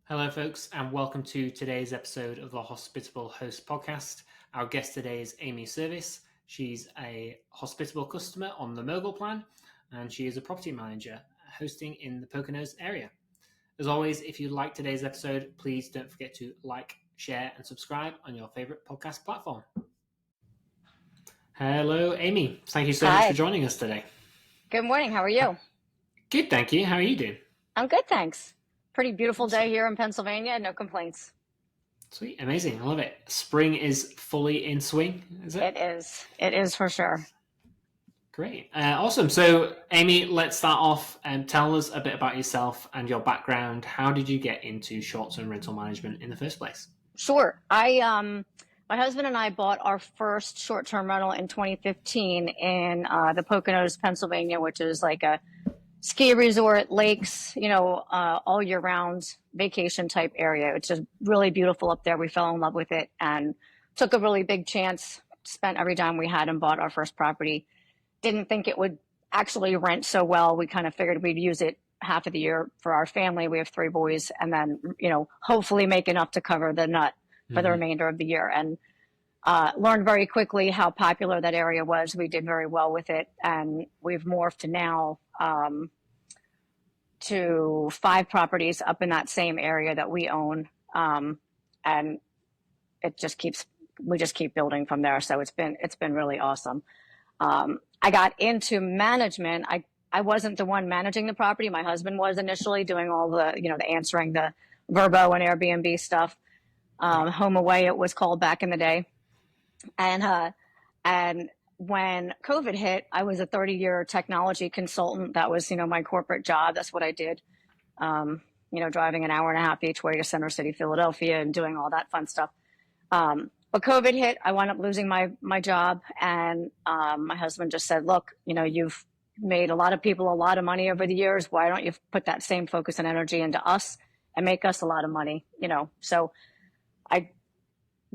Hello, folks, and welcome to today's episode of the Hospitable Hosts podcast. Our guest today is Amy Servis. She's a hospitable customer on the Mogul Plan, and she is a property manager hosting in the Poconos area. As always, if you like today's episode, please don't forget to like, share, and subscribe on your favorite podcast platform. Hello, Amy. Thank you so much Hi. for joining us today. Good morning. How are you? Good, thank you. How are you doing? I'm good, thanks. Pretty beautiful day here in Pennsylvania. No complaints. Sweet, amazing. I love it. Spring is fully in swing, is it? It is. It is for sure. Great. Awesome. So, Amy, let's start off and tell us a bit about yourself and your background. How did you get into short-term rental management in the first place? Sure. My husband and I bought our first short-term rental in 2015 in the Poconos, Pennsylvania, which is like a ski resort, lakes, all year round vacation type area. It's just really beautiful up there. We fell in love with it and took a really big chance, spent every dime we had and bought our first property. Didn't think it would actually rent so well. We kind of figured we'd use it half of the year for our family. We have 3 boys, and then, hopefully make enough to cover the nut for the remainder of the year. And learned very quickly how popular that area was. We did very well with it, and we've morphed now to 5 properties up in that same area that we own, and we just keep building from there. So it's been really awesome. I got into management. I wasn't the one managing the property. My husband was initially doing all the answering the Verbo and Airbnb stuff. Home Away, it was called back in the day. And when COVID hit, I was a 30-year technology consultant. That was, my corporate job. That's what I did. Driving an hour and a half each way to Center City, Philadelphia, and doing all that fun stuff. But COVID hit, I wound up losing my job, and my husband just said, look, you've made a lot of people a lot of money over the years. Why don't you put that same focus and energy into us and make us a lot of money? So I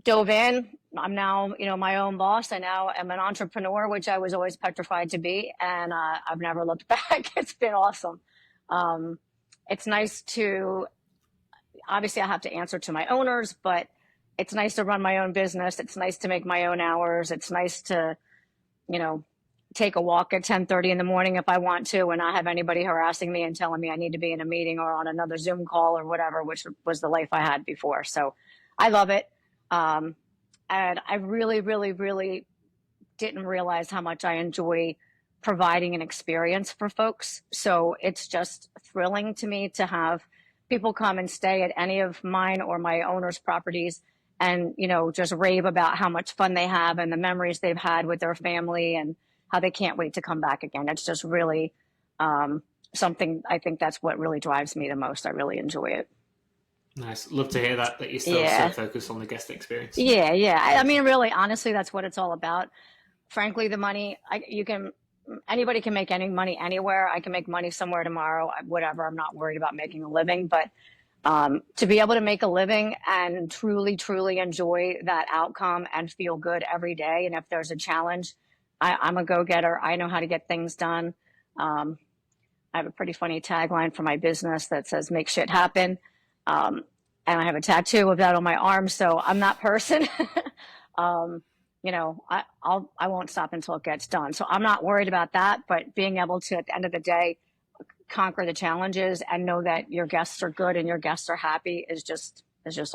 dove in. I'm now, my own boss. I now am an entrepreneur, which I was always petrified to be, and I've never looked back. It's been awesome. It's nice to, obviously I have to answer to my owners, but it's nice to run my own business. It's nice to make my own hours. It's nice to, take a walk at 10:30 in the morning if I want to, and not have anybody harassing me and telling me I need to be in a meeting or on another Zoom call or whatever, which was the life I had before. So I love it. And I really, really, really didn't realize how much I enjoy providing an experience for folks. So it's just thrilling to me to have people come and stay at any of mine or my owner's properties and, just rave about how much fun they have and the memories they've had with their family and how they can't wait to come back again. It's just really something, I think that's what really drives me the most. I really enjoy it. Nice. Love to hear that you're still so focused on the guest experience. Yeah. I mean, really, honestly, that's what it's all about. Frankly, the money, anybody can make any money anywhere. I can make money somewhere tomorrow, whatever. I'm not worried about making a living, but to be able to make a living and truly, truly enjoy that outcome and feel good every day. And if there's a challenge, I'm a go-getter. I know how to get things done. I have a pretty funny tagline for my business that says, make shit happen. And I have a tattoo of that on my arm. So I'm that person. I won't stop until it gets done. So I'm not worried about that, but being able to, at the end of the day, conquer the challenges and know that your guests are good and your guests are happy is just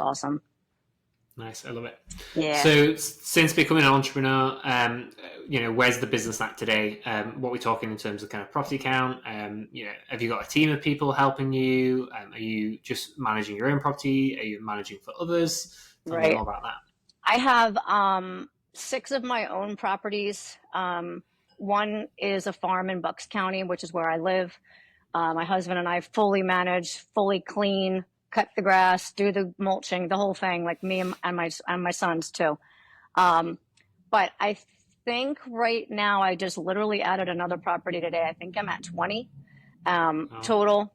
awesome. Nice. I love it. Yeah. So since becoming an entrepreneur, where's the business at today? What are we talking in terms of kind of property count? Have you got a team of people helping you? Are you just managing your own property? Are you managing for others? Tell me more about that. I have 6 of my own properties. One is a farm in Bucks County, which is where I live. My husband and I fully manage, fully clean, cut the grass, do the mulching, the whole thing, like me and my sons too. But I think right now I just literally added another property today. I think I'm at 20 total,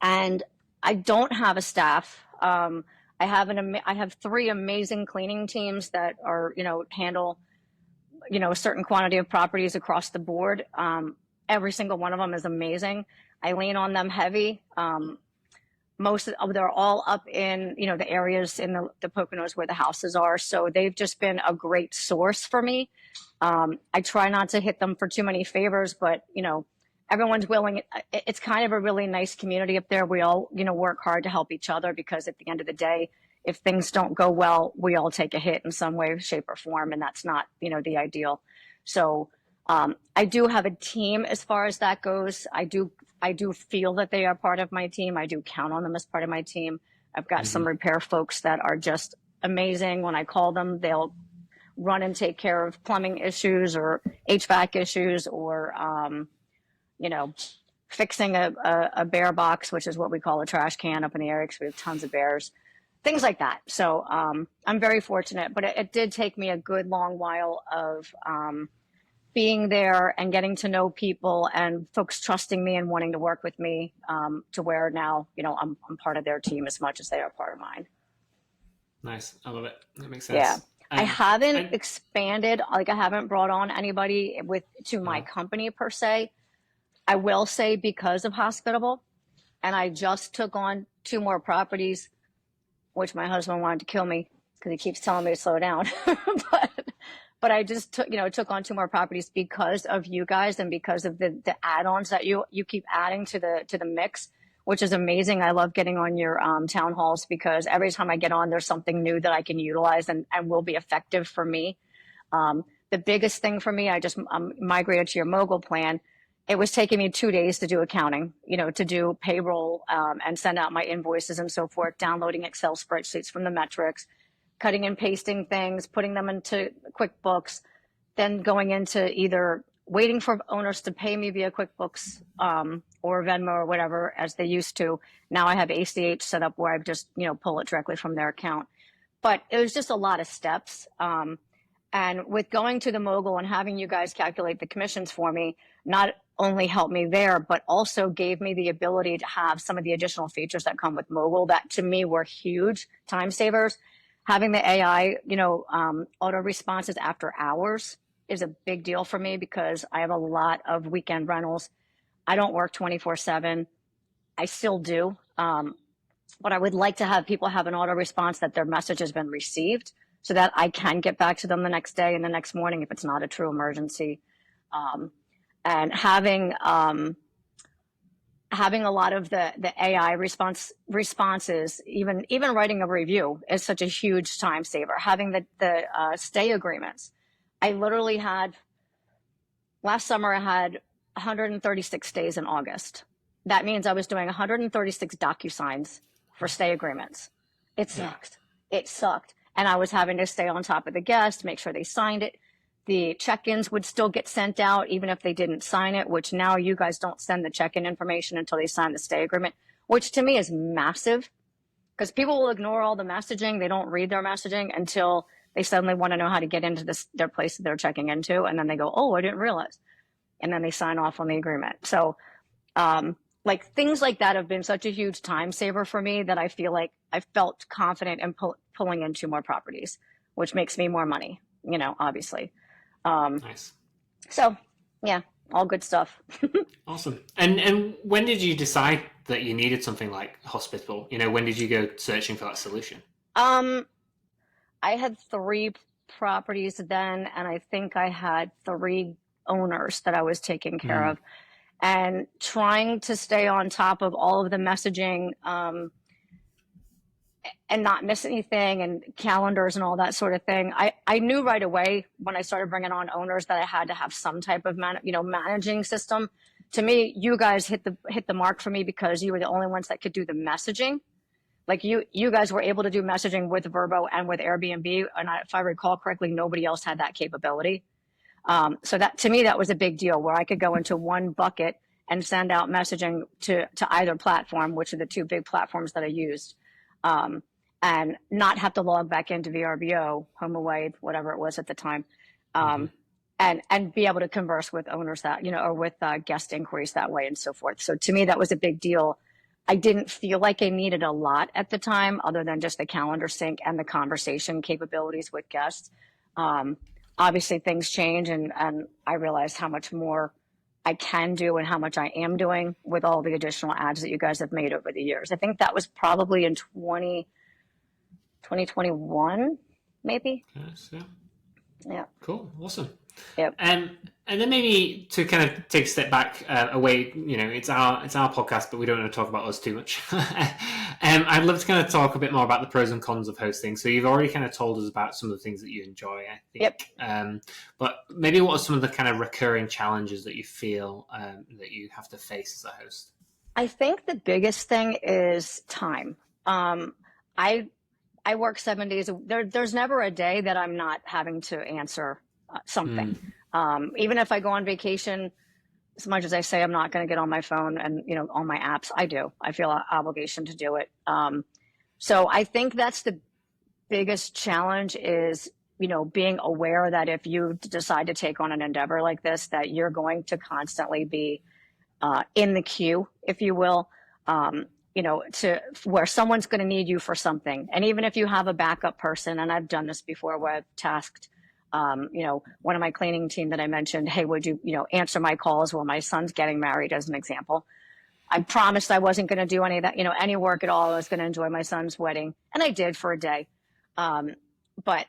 and I don't have a staff. I have 3 amazing cleaning teams that are handle a certain quantity of properties across the board. Every single one of them is amazing. I lean on them heavy. they're all up in, the areas in the Poconos where the houses are. So they've just been a great source for me. I try not to hit them for too many favors, but, everyone's willing. It's kind of a really nice community up there. We all, work hard to help each other, because at the end of the day, if things don't go well, we all take a hit in some way, shape, or form, and that's not, the ideal. So I do have a team as far as that goes. I do feel that they are part of my team. I do count on them as part of my team. I've got some repair folks that are just amazing. When I call them, they'll run and take care of plumbing issues or HVAC issues, or fixing a bear box, which is what we call a trash can up in the area, because we have tons of bears, things like that. So I'm very fortunate, but it did take me a good long while of being there and getting to know people and folks trusting me and wanting to work with me, to where now, I'm part of their team as much as they are part of mine. Nice. I love it. That makes sense. Yeah. I haven't expanded, I haven't brought on anybody to my company per se. I will say, because of Hospitable, and I just took on 2 more properties, which my husband wanted to kill me because he keeps telling me to slow down. But I just took on 2 more properties because of you guys, and because of the add-ons that you keep adding to the mix, which is amazing. I love getting on your town halls, because every time I get on, there's something new that I can utilize and will be effective for me. The biggest thing for me, I just migrated to your Mogul Plan. It was taking me 2 days to do accounting, to do payroll, and send out my invoices and so forth, downloading Excel spreadsheets from the metrics, cutting and pasting things, putting them into QuickBooks, then going into either waiting for owners to pay me via QuickBooks or Venmo or whatever, as they used to. Now I have ACH set up where I just, pull it directly from their account. But it was just a lot of steps. And with going to the Mogul and having you guys calculate the commissions for me, not only helped me there, but also gave me the ability to have some of the additional features that come with Mogul that to me were huge time savers. Having the AI, auto responses after hours is a big deal for me, because I have a lot of weekend rentals. I don't work 24/7. I still do. But I would like to have people have an auto response that their message has been received, so that I can get back to them the next day and the next morning if it's not a true emergency. And having a lot of the AI responses, even writing a review, is such a huge time saver. Having the stay agreements. I literally had, last summer I had 136 days in August. That means I was doing 136 DocuSigns for stay agreements. It sucked. It sucked. And I was having to stay on top of the guests, make sure they signed it. The check-ins would still get sent out even if they didn't sign it, which now you guys don't send the check-in information until they sign the stay agreement, which to me is massive, because people will ignore all the messaging. They don't read their messaging until they suddenly want to know how to get into their place that they're checking into. And then they go, oh, I didn't realize. And then they sign off on the agreement. So things like that have been such a huge time saver for me that I feel like I felt confident in pulling in 2 more properties, which makes me more money, obviously. Nice. So yeah, all good stuff. Awesome. And when did you decide that you needed something like Hospitable? When did you go searching for that solution? I had 3 properties then, and I think I had 3 owners that I was taking care of, and trying to stay on top of all of the messaging, and not miss anything, and calendars and all that sort of thing. I knew right away when I started bringing on owners that I had to have some type of managing system. To me, you guys hit the mark for me, because you were the only ones that could do the messaging. Like you guys were able to do messaging with Vrbo and with Airbnb, and if I recall correctly, nobody else had that capability. So that, to me, that was a big deal, where I could go into one bucket and send out messaging to either platform, which are the 2 big platforms that I used. And not have to log back into VRBO, HomeAway, whatever it was at the time, and be able to converse with owners or with guest inquiries that way and so forth. So to me, that was a big deal. I didn't feel like I needed a lot at the time, other than just the calendar sync and the conversation capabilities with guests. Obviously, things change, and I realized how much more I can do and how much I am doing with all the additional ads that you guys have made over the years. I think that was probably in 2021, maybe. Yes, yeah. Yeah. Cool. Awesome. Yep. And then maybe to kind of take a step back away, it's our podcast, but we don't want to talk about us too much. I'd love to kind of talk a bit more about the pros and cons of hosting. So you've already kind of told us about some of the things that you enjoy, I think. Yep. But maybe what are some of the kind of recurring challenges that you feel that you have to face as a host? I think the biggest thing is time. I work 7 days. There's never a day that I'm not having to answer something. Even if I go on vacation, as much as I say I'm not going to get on my phone and on my apps, I do. I feel an obligation to do it. So I think that's the biggest challenge is being aware that if you decide to take on an endeavor like this, that you're going to constantly be in the queue, if you will. To where someone's going to need you for something. And even if you have a backup person, and I've done this before where I've tasked, one of my cleaning team that I mentioned, hey, would you, answer my calls while my son's getting married, as an example. I promised I wasn't going to do any of that, any work at all. I was going to enjoy my son's wedding. And I did for a day. But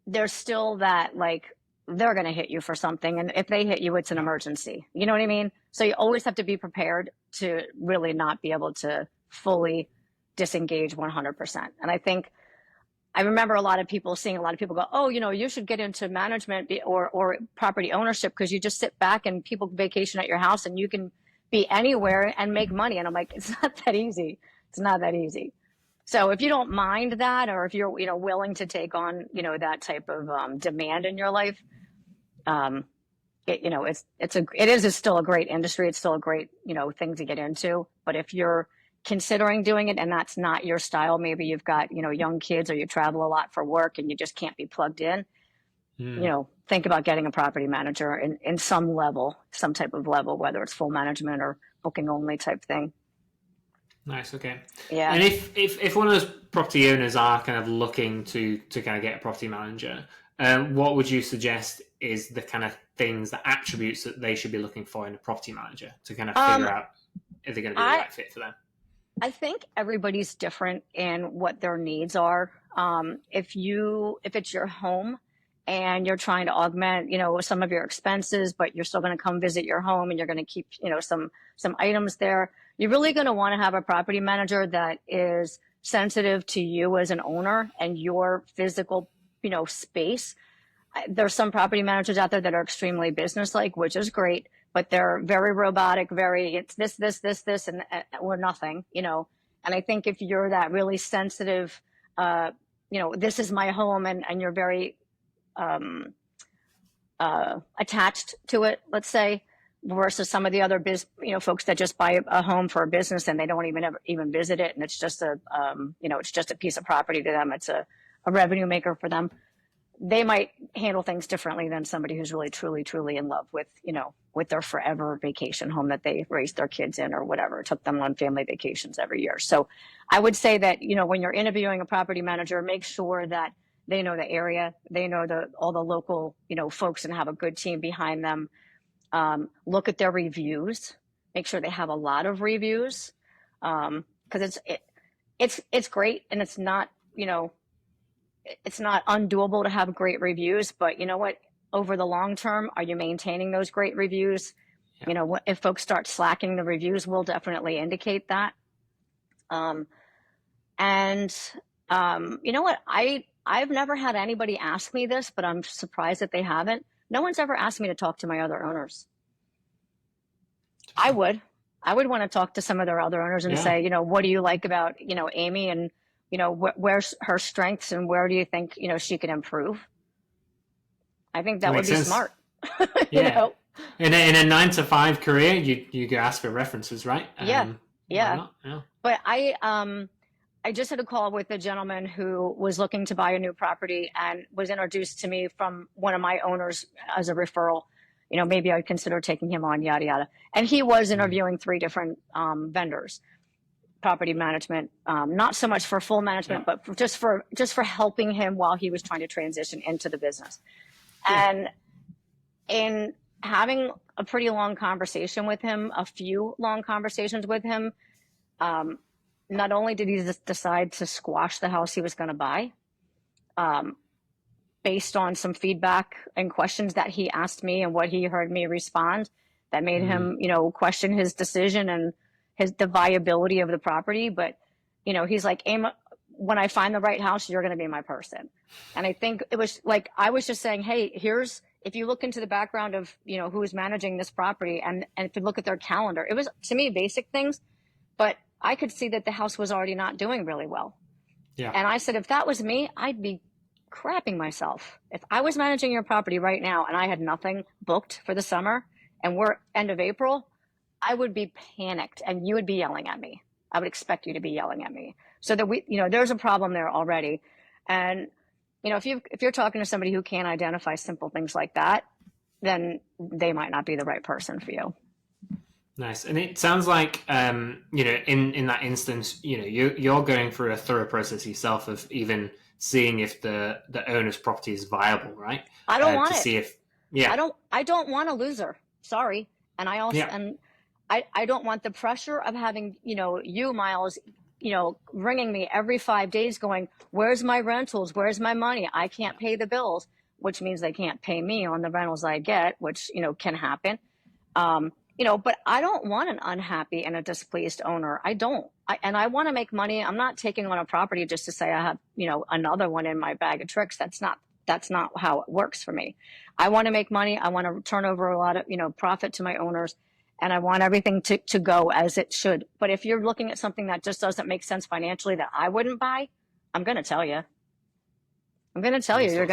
there's still that, like, they're going to hit you for something. And if they hit you, it's an emergency. You know what I mean? So you always have to be prepared to really not be able to fully disengage 100%. And I remember seeing a lot of people go, oh, you should get into management or property ownership because you just sit back and people vacation at your house and you can be anywhere and make money. And I'm like, it's not that easy. It's not that easy. So if you don't mind that, or if you're, willing to take on, that type of demand in your life, it is still a great industry. It's still a great, thing to get into. But if you're considering doing it and that's not your style, maybe you've got, young kids or you travel a lot for work and you just can't be plugged in, think about getting a property manager in some type of level, whether it's full management or booking only type thing. Nice. Okay. Yeah. And if one of those property owners are kind of looking to kind of get a property manager, what would you suggest is the kind of things, the attributes that they should be looking for in a property manager to kind of figure out if they're going to be the right fit for them? I think everybody's different in what their needs are. If it's your home and you're trying to augment, some of your expenses, but you're still going to come visit your home and you're going to keep, some items there, you're really going to want to have a property manager that is sensitive to you as an owner and your physical, space. There's some property managers out there that are extremely businesslike, which is great, but they're very robotic, it's this, and or nothing, And I think if you're that really sensitive, this is my home, and you're very attached to it, let's say, versus some of the other folks that just buy a home for a business and they don't even visit it, and it's just it's just a piece of property to them. It's a revenue maker for them. They might handle things differently than somebody who's really, truly, truly in love with, with their forever vacation home that they raised their kids in or whatever, took them on family vacations every year. So I would say that, when you're interviewing a property manager, make sure that they know the area, they know all the local, folks and have a good team behind them. Look at their reviews, make sure they have a lot of reviews. Cause it's great. And it's not, it's not undoable to have great reviews, but you know what, over the long term, are you maintaining those great reviews? Yeah. If folks start slacking, the reviews will definitely indicate that. You know what, I've never had anybody ask me this, but I'm surprised that they haven't. No one's ever asked me to talk to my other owners. I would want to talk to some of their other owners and say, what do you like about, Amy, and, where's her strengths and where do you think, she can improve? I think that would be smart. Yeah. In a 9-to-5 career, you could ask for references, right? Yeah. Yeah. But I just had a call with a gentleman who was looking to buy a new property and was introduced to me from one of my owners as a referral. Maybe I'd consider taking him on, yada, yada. And he was interviewing 3 different vendors, property management, not so much for full management, but just for helping him while he was trying to transition into the business. Yeah. And in having a pretty long conversation with him, a few long conversations with him, not only did he decide to squash the house he was going to buy, based on some feedback and questions that he asked me and what he heard me respond, that made him, question his decision and the viability of the property. But, he's like, Aim, when I find the right house, you're going to be my person. And I think it was like, I was just saying, hey, if you look into the background of, who's managing this property and if you look at their calendar, it was, to me, basic things, but I could see that the house was already not doing really well. Yeah. And I said, if that was me, I'd be crapping myself. If I was managing your property right now and I had nothing booked for the summer and we're end of April, I would be panicked and you would be yelling at me. I would expect you to be yelling at me. So that there's a problem there already. And, if you're talking to somebody who can't identify simple things like that, then they might not be the right person for you. Nice. And it sounds like, in that instance, you're going through a thorough process yourself of even seeing if the owner's property is viable, right? I don't want to it. See if, yeah. I don't want a loser. Sorry. And I also, and I don't want the pressure of having, you, Miles, ringing me every 5 days going, where's my rentals? Where's my money? I can't pay the bills, which means they can't pay me on the rentals I get, which, can happen. But I don't want an unhappy and a displeased owner. I don't. And I want to make money. I'm not taking on a property just to say I have, another one in my bag of tricks. That's not how it works for me. I want to make money. I want to turn over a lot of, profit to my owners. And I want everything to go as it should. But if you're looking at something that just doesn't make sense financially that I wouldn't buy, I'm going to tell you. You're going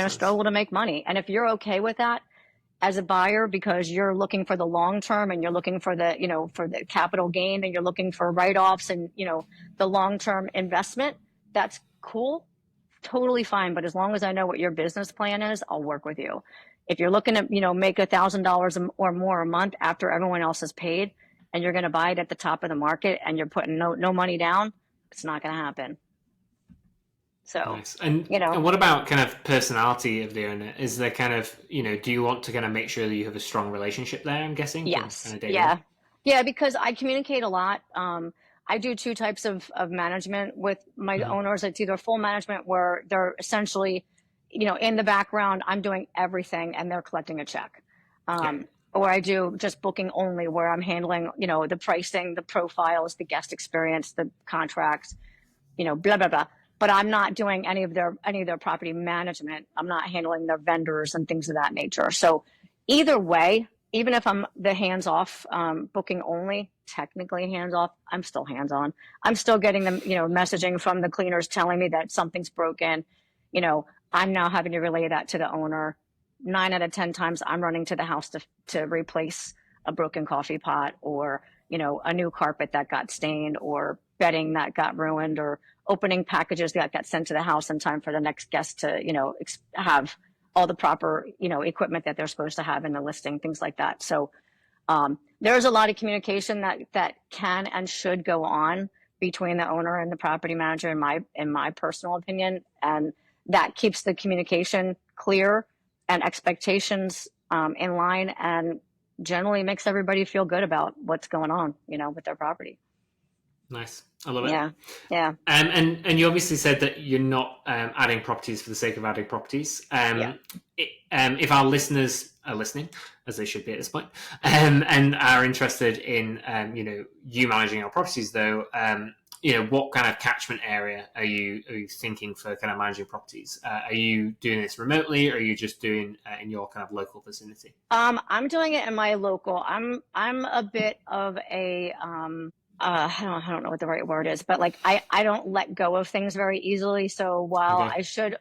to struggle to make money. And if you're okay with that as a buyer, because you're looking for the long term and you're looking for the, for the capital gain and you're looking for write-offs and, the long-term investment, that's cool. Totally fine. But as long as I know what your business plan is, I'll work with you. If you're looking to, make $1,000 or more a month after everyone else is paid and you're going to buy it at the top of the market and you're putting no money down, it's not going to happen. So, nice. And what about kind of personality of the owner? Is there kind of, do you want to kind of make sure that you have a strong relationship there, I'm guessing? Yes. Kind of Yeah, because I communicate a lot. I do two types of management with my owners. It's either full management where they're essentially, in the background, I'm doing everything and they're collecting a check. Or I do just booking only where I'm handling, the pricing, the profiles, the guest experience, the contracts, blah, blah, blah. But I'm not doing any of their property management. I'm not handling their vendors and things of that nature. So either way, even if I'm the hands-off, booking only, technically hands-off, I'm still hands-on. I'm still getting them, messaging from the cleaners telling me that something's broken. I'm now having to relay that to the owner. 9 out of 10 times I'm running to the house to replace a broken coffee pot or, a new carpet that got stained or bedding that got ruined or opening packages that got sent to the house in time for the next guest to, have all the proper, equipment that they're supposed to have in the listing, things like that. So there's a lot of communication that can and should go on between the owner and the property manager, in my personal opinion. And that keeps the communication clear and expectations in line and generally makes everybody feel good about what's going on, with their property. Nice. I love it. Yeah. And you obviously said that you're not adding properties for the sake of adding properties. If our listeners are listening, as they should be at this point, and are interested in, you managing our properties, though, what kind of catchment area are you thinking for kind of managing properties? Are you doing this remotely, or are you just doing in your kind of local vicinity? I'm doing it in my local. I'm a bit of a I don't know what the right word is, but like I don't let go of things very easily. So while I should,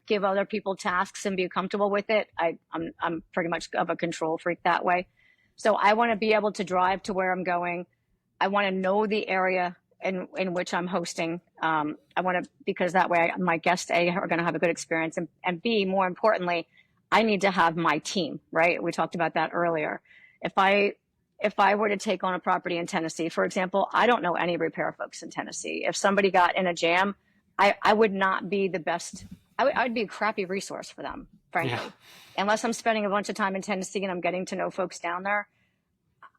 give other people tasks and be comfortable with it, I'm pretty much of a control freak that way. So I want to be able to drive to where I'm going. I want to know the area in which I'm hosting. I want to, because that way my guests are going to have a good experience, and B, more importantly, I need to have my team, right? We talked about that earlier. If I were to take on a property in Tennessee, for example, I don't know any repair folks in Tennessee. If somebody got in a jam, I would not be the best. I'd be a crappy resource for them. frankly. Unless I'm spending a bunch of time in Tennessee and I'm getting to know folks down there,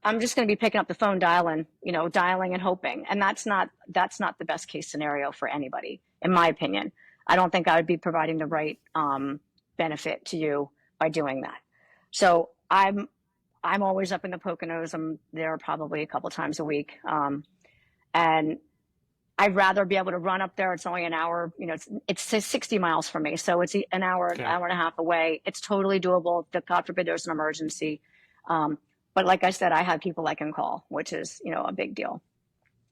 I'm just going to be picking up the phone, dialing and hoping. And that's not the best case scenario for anybody, in my opinion. I don't think I would be providing the right benefit to you by doing that. So I'm always up in the Poconos. I'm there probably a couple times a week. And I'd rather be able to run up there. It's only an hour, it's 60 miles from me. So it's an hour, hour and a half away. It's totally doable. God forbid there's an emergency. But like I said, I have people I can call, which is, a big deal.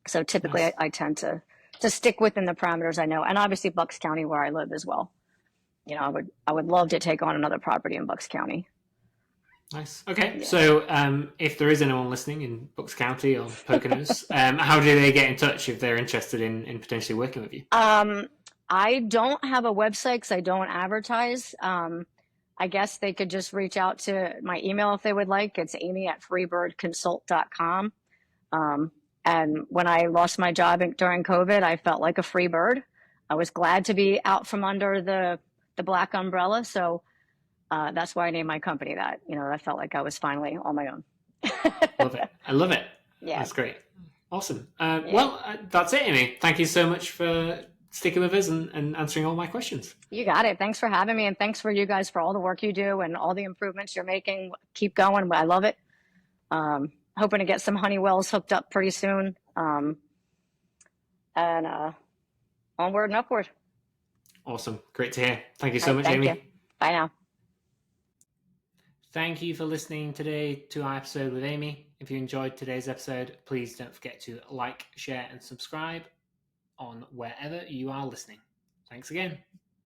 So typically nice. I tend to stick within the parameters I know. And obviously Bucks County, where I live as well. I would love to take on another property in Bucks County. Nice. Okay. Yeah. So if there is anyone listening in Bucks County or Poconos, how do they get in touch if they're interested in potentially working with you? I don't have a website because I don't advertise. I guess they could just reach out to my email if they would like. It's amy@freebirdconsult.com. And when I lost my job during COVID, I felt like a free bird. I was glad to be out from under the black umbrella. So that's why I named my company that. I felt like I was finally on my own. Love it. I love it. Yeah. That's great. Awesome. Well, that's it, Amy. Thank you so much for sticking with us and answering all my questions. You got it. Thanks for having me. And thanks for you guys for all the work you do and all the improvements you're making. Keep going. I love it. Hoping to get some Honeywells hooked up pretty soon. And onward and upward. Awesome. Great to hear. Thank you so much, Amy. You. Bye now. Thank you for listening today to our episode with Amy. If you enjoyed today's episode, please don't forget to like, share, and subscribe on wherever you are listening. Thanks again.